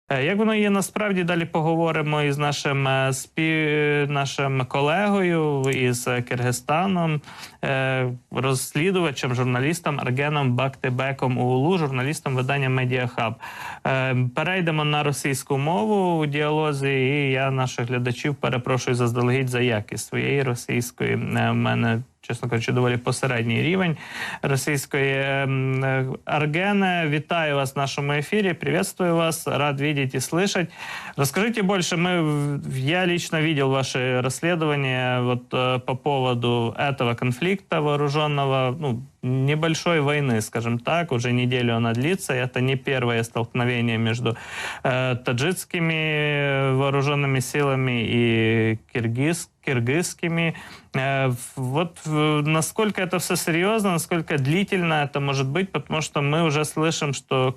Як воно є насправді, далі поговоримо із нашим колегою із Киргизстаном, розслідувачем, журналістом Аргеном Бактибеком Угулу, журналістом видання «Медіахаб». Перейдемо на російську мову у діалозі, і я наших глядачів перепрошую заздалегідь за якість своєї російської. У мене, чесно кажучи, доволі посередній рівень російської. Аргене, витаю вас в нашем эфире, приветствую вас, рад видеть и слышать. Расскажите больше, я лично видел ваши расследования по поводу этого конфликта вооруженного, небольшой войны, скажем так, уже неделю она длится, это не первое столкновение между таджикскими вооруженными силами и киргизскими. Насколько это все серьезно, насколько длительно это может быть, потому что мы уже слышим, что